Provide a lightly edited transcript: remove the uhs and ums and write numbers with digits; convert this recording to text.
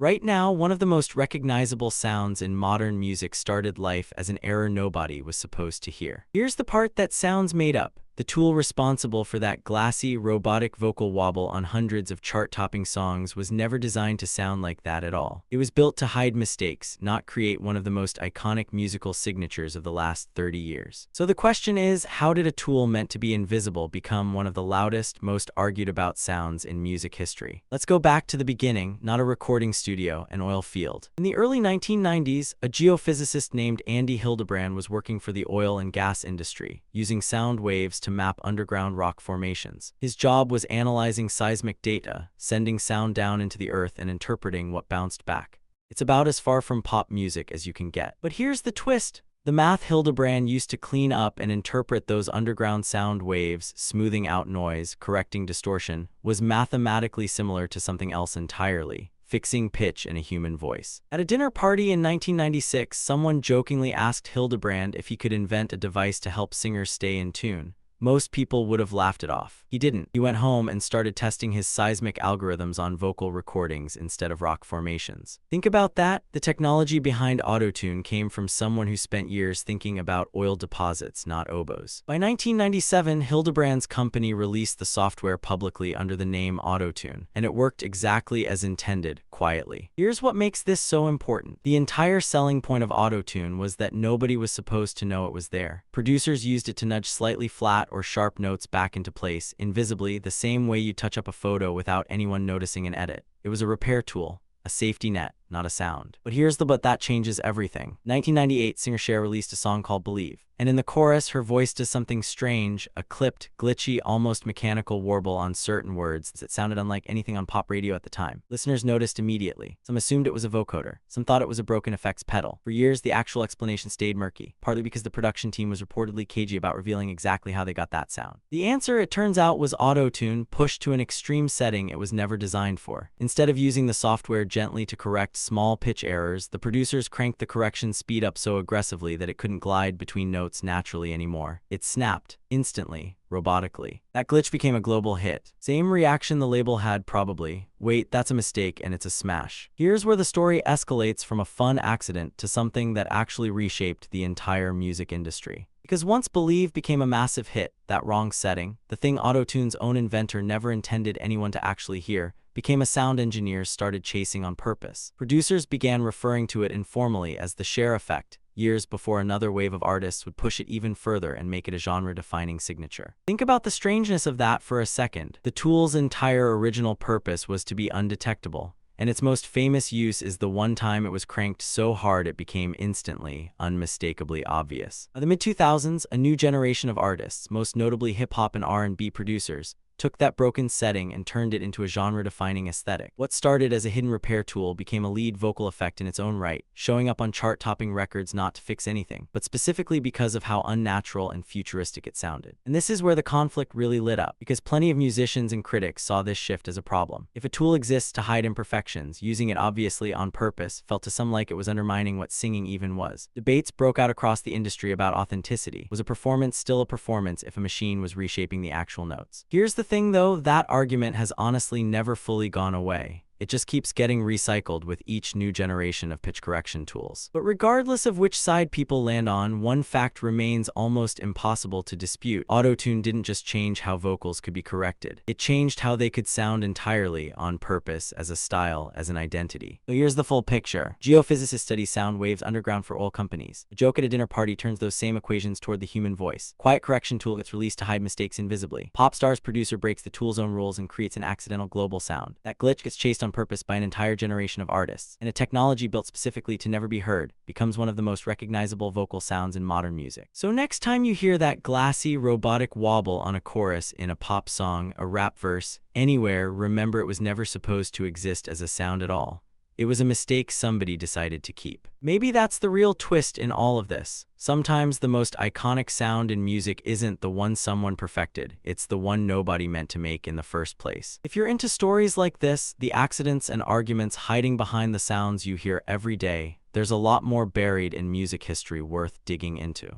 Right now, one of the most recognizable sounds in modern music started life as an error nobody was supposed to hear. Here's the part that sounds made up. The tool responsible for that glassy, robotic vocal wobble on hundreds of chart-topping songs was never designed to sound like that at all. It was built to hide mistakes, not create one of the most iconic musical signatures of the last 30 years. So the question is, how did a tool meant to be invisible become one of the loudest, most argued about sounds in music history? Let's go back to the beginning, not a recording studio, an oil field. In the early 1990s, a geophysicist named Andy Hildebrand was working for the oil and gas industry, using sound waves to map underground rock formations. His job was analyzing seismic data, sending sound down into the earth and interpreting what bounced back. It's about as far from pop music as you can get. But here's the twist. The math Hildebrand used to clean up and interpret those underground sound waves, smoothing out noise, correcting distortion, was mathematically similar to something else entirely: fixing pitch in a human voice. At a dinner party in 1996, someone jokingly asked Hildebrand if he could invent a device to help singers stay in tune. Most people would have laughed it off. He didn't. He went home and started testing his seismic algorithms on vocal recordings instead of rock formations. Think about that. The technology behind Autotune came from someone who spent years thinking about oil deposits, not oboes. By 1997, Hildebrand's company released the software publicly under the name Autotune, and it worked exactly as intended, quietly. Here's what makes this so important. The entire selling point of Autotune was that nobody was supposed to know it was there. Producers used it to nudge slightly flat or sharp notes back into place, invisibly, the same way you touch up a photo without anyone noticing an edit. It was a repair tool, a safety net, not a sound. But here's the but that changes everything. 1998, singer Cher released a song called Believe. And in the chorus, her voice does something strange, a clipped, glitchy, almost mechanical warble on certain words that sounded unlike anything on pop radio at the time. Listeners noticed immediately. Some assumed it was a vocoder. Some thought it was a broken effects pedal. For years, the actual explanation stayed murky, partly because the production team was reportedly cagey about revealing exactly how they got that sound. The answer, it turns out, was Autotune, pushed to an extreme setting it was never designed for. Instead of using the software gently to correct small pitch errors, the producers cranked the correction speed up so aggressively that it couldn't glide between notes naturally anymore. It snapped, instantly, robotically. That glitch became a global hit. Same reaction the label had probably. Wait, that's a mistake and it's a smash. Here's where the story escalates from a fun accident to something that actually reshaped the entire music industry. Because once Believe became a massive hit, that wrong setting, the thing Autotune's own inventor never intended anyone to actually hear, became a sound engineers started chasing on purpose. Producers began referring to it informally as the Cher effect, years before another wave of artists would push it even further and make it a genre-defining signature. Think about the strangeness of that for a second. The tool's entire original purpose was to be undetectable, and its most famous use is the one time it was cranked so hard it became instantly, unmistakably obvious. By the mid-2000s, a new generation of artists, most notably hip-hop and R&B producers, took that broken setting and turned it into a genre-defining aesthetic. What started as a hidden repair tool became a lead vocal effect in its own right, showing up on chart-topping records not to fix anything, but specifically because of how unnatural and futuristic it sounded. And this is where the conflict really lit up, because plenty of musicians and critics saw this shift as a problem. If a tool exists to hide imperfections, using it obviously on purpose felt to some like it was undermining what singing even was. Debates broke out across the industry about authenticity. Was a performance still a performance if a machine was reshaping the actual notes? Here's the thing though, that argument has honestly never fully gone away. It just keeps getting recycled with each new generation of pitch correction tools. But regardless of which side people land on, one fact remains almost impossible to dispute. Autotune didn't just change how vocals could be corrected. It changed how they could sound entirely, on purpose, as a style, as an identity. So here's the full picture. Geophysicists study sound waves underground for oil companies. A joke at a dinner party turns those same equations toward the human voice. Quiet correction tool gets released to hide mistakes invisibly. Pop star's producer breaks the tool's own rules and creates an accidental global sound. That glitch gets chased on purpose by an entire generation of artists, and a technology built specifically to never be heard becomes one of the most recognizable vocal sounds in modern music. So next time you hear that glassy, robotic wobble on a chorus in a pop song, a rap verse, anywhere, remember it was never supposed to exist as a sound at all. It was a mistake somebody decided to keep. Maybe that's the real twist in all of this. Sometimes the most iconic sound in music isn't the one someone perfected, it's the one nobody meant to make in the first place. If you're into stories like this, the accidents and arguments hiding behind the sounds you hear every day, there's a lot more buried in music history worth digging into.